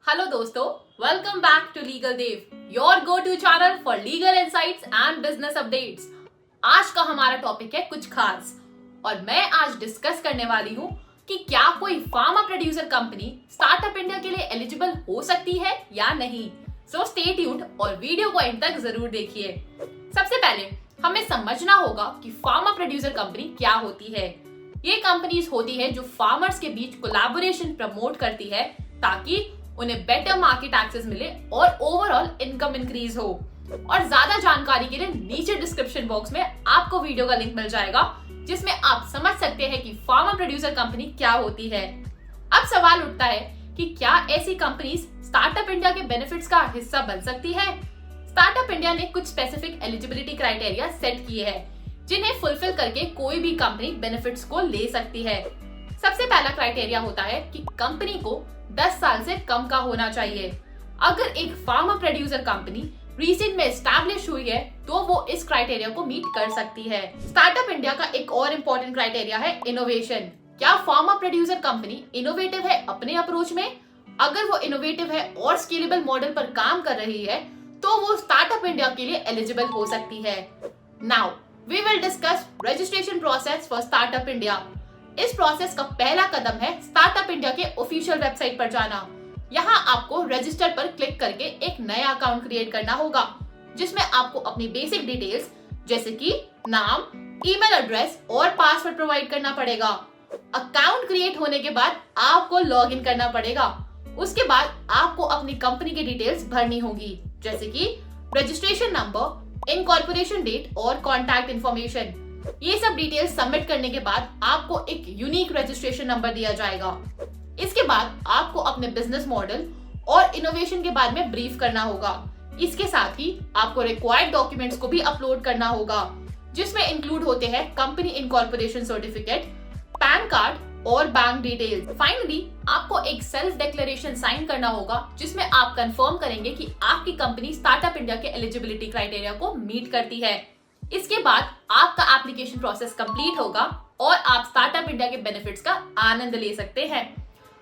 Hello दोस्तों, welcome back to legal Dev, your go to channel for legal insights and business updates. आज का हमारा topic है कुछ खास और मैं आज डिस्कस करने वाली हूँ कि क्या कोई pharma producer company startup India के लिए एलिजिबल हो सकती है या नहीं। सो स्टे ट्यून्ड और वीडियो को एंड तक जरूर देखिए। सबसे पहले हमें समझना होगा कि फार्मा प्रोड्यूसर कंपनी क्या होती है। ये कंपनीज होती है जो फार्मर्स के बीच कोलैबोरेशन प्रमोट करती है ताकि उन्हें बेटर मार्केट एक्सेस मिले और ओवरऑल इनकम इंक्रीज हो। और ज्यादा जानकारी के लिए नीचे डिस्क्रिप्शन बॉक्स में आपको वीडियो का लिंक मिल जाएगा जिसमें आप समझ सकते हैं कि फार्मा प्रोड्यूसर कंपनी क्या होती है। अब सवाल उठता है कि क्या ऐसी कंपनीज स्टार्टअप इंडिया के बेनिफिट्स का हिस्सा बन सकती है। स्टार्टअप इंडिया ने कुछ स्पेसिफिक एलिजिबिलिटी क्राइटेरिया सेट किए हैं जिन्हें फुलफिल करके कोई भी कंपनी बेनिफिट्स को ले सकती है। सबसे पहला क्राइटेरिया होता है कि कंपनी को 10 साल से कम का होना चाहिए। अगर एक फार्मा प्रोड्यूसर कंपनी रीसेंट में एस्टैब्लिश हुई है तो वो इस क्राइटेरिया को मीट कर सकती है। स्टार्टअप इंडिया का एक और इम्पोर्टेंट क्राइटेरिया है इनोवेशन। क्या फार्मा प्रोड्यूसर कंपनी इनोवेटिव है अपने अप्रोच में? अगर वो इनोवेटिव है और स्केलेबल मॉडल पर काम कर रही है तो वो स्टार्टअप इंडिया के लिए एलिजिबल हो सकती है। Now we will discuss registration process for startup India. इस प्रोसेस का पहला कदम है स्टार्टअप इंडिया के ऑफिशियल वेबसाइट पर जाना। यहाँ आपको रजिस्टर पर क्लिक करके एक नया अकाउंट क्रिएट करना होगा जिसमें आपको अपनी बेसिक डिटेल्स जैसे कि नाम, ईमेल एड्रेस और पासवर्ड प्रोवाइड करना पड़ेगा। अकाउंट क्रिएट होने के बाद आपको लॉग इन करना पड़ेगा। उसके बाद आपको अपनी कंपनी की डिटेल्स भरनी होगी जैसे कि रजिस्ट्रेशन नंबर, इनकॉर्पोरेशन डेट और कॉन्टैक्ट इन्फॉर्मेशन। ये सब डिटेल्स सबमिट करने के बाद आपको एक यूनिक रजिस्ट्रेशन नंबर दिया जाएगा। इसके बाद आपको अपने बिजनेस मॉडल और इनोवेशन के बारे में ब्रीफ करना होगा। इसके साथ ही आपको रिक्वायर्ड डॉक्यूमेंट्स को भी अपलोड करना होगा जिसमें इंक्लूड होते हैं company incorporation certificate, pan card और बैंक डिटेल्स। फाइनली आपको एक सेल्फ डिक्लेरेशन साइन करना होगा जिसमें आप कंफर्म करेंगे कि आपकी कंपनी स्टार्टअप इंडिया के एलिजिबिलिटी क्राइटेरिया को मीट करती है। इसके बाद आपका एप्लीकेशन प्रोसेस कंप्लीट होगा और आप स्टार्टअप इंडिया के बेनिफिट्स का आनंद ले सकते हैं।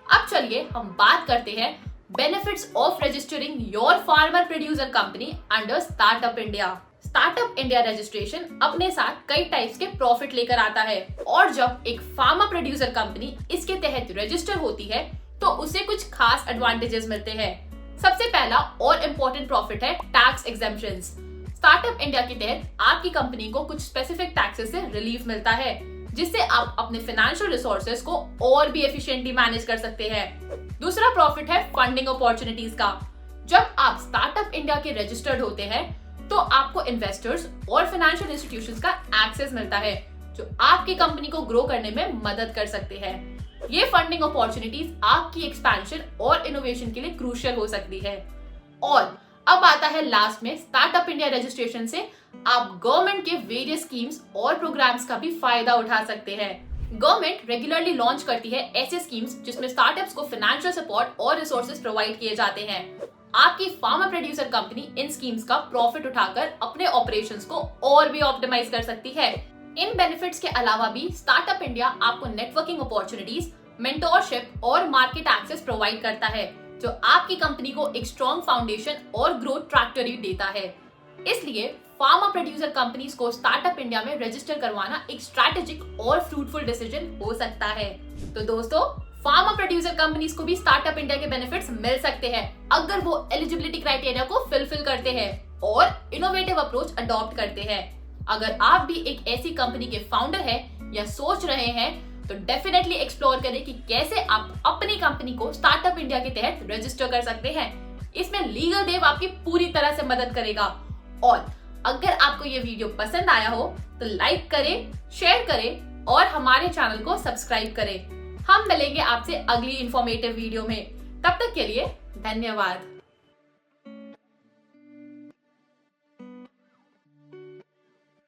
अब चलिए हम बात करते हैं benefits of registering your farmer producer company under startup India. Startup India registration अपने साथ कई टाइप्स के प्रॉफिट लेकर आता है और जब एक फार्मा प्रोड्यूसर कंपनी इसके तहत रजिस्टर होती है तो उसे कुछ खास एडवांटेजेस मिलते हैं। सबसे पहला और इम्पोर्टेंट प्रॉफिट है टैक्स एग्जेम्पशंस। स्टार्टअप इंडिया के तहत आपकी कंपनी को कुछ स्पेसिफिक टैक्सेस से रिलीफ मिलता है जिससे आप अपने फाइनेंशियल रिसोर्सेज को और भी एफिशिएंटली मैनेज कर सकते हैं। दूसरा प्रॉफिट है फंडिंग अपॉर्चुनिटीज का। जब आप स्टार्टअप इंडिया के रजिस्टर्ड होते हैं तो आपको इन्वेस्टर्स और फाइनेंशियल इंस्टीट्यूशंस का एक्सेस मिलता है जो आपकी कंपनी को ग्रो करने में मदद कर सकते हैं। ये फंडिंग अपॉर्चुनिटीज आपकी एक्सपेंशन और इनोवेशन के लिए क्रूशियल हो सकती है। और अब आता है लास्ट में, स्टार्टअप इंडिया रजिस्ट्रेशन से आप गवर्नमेंट के वेरियस स्कीम्स और प्रोग्राम्स का भी फायदा उठा सकते हैं। गवर्नमेंट रेगुलरली लॉन्च करती है ऐसे स्कीम्स जिसमें स्टार्टअप्स को फाइनेंशियल सपोर्ट और रिसोर्सेज प्रोवाइड किए जाते हैं। आपकी फार्मा प्रोड्यूसर कंपनी इन स्कीम्स का प्रॉफिट उठाकर अपने ऑपरेशंस को और भी ऑप्टिमाइज कर सकती है। इन बेनिफिट्स के अलावा भी स्टार्टअप इंडिया आपको नेटवर्किंग अपॉर्चुनिटीज, मेंटोरशिप और मार्केट एक्सेस प्रोवाइड करता है जो आपकी कंपनी को एक स्ट्रॉन्ग फाउंडेशन और ग्रोथ ट्रैक्टरी देता है। इसलिए फार्मा प्रोड्यूसर कंपनीज को स्टार्टअप इंडिया में रजिस्टर करवाना एक स्ट्रैटेजिक और फ्रूटफुल डिसीजन हो सकता है। तो दोस्तों, फार्मा प्रोड्यूसर कंपनीज को भी स्टार्टअप इंडिया के बेनिफिट्स मिल सकते हैं अगर वो एलिजिबिलिटी क्राइटेरिया को फुलफिल करते हैं और इनोवेटिव अप्रोच अडॉप्ट करते हैं। अगर आप भी एक ऐसी कंपनी के फाउंडर हैं या सोच रहे हैं तो डेफिनेटली एक्सप्लोर करें कि कैसे आप अपनी कंपनी को स्टार्टअप इंडिया के तहत रजिस्टर कर सकते हैं। इसमें लीगल देव आपकी पूरी तरह से मदद करेगा। और अगर आपको ये वीडियो पसंद आया हो तो लाइक करें, शेयर करें और हमारे चैनल को सब्सक्राइब करें। हम मिलेंगे आपसे अगली इंफॉर्मेटिव वीडियो में। तब तक के लिए धन्यवाद।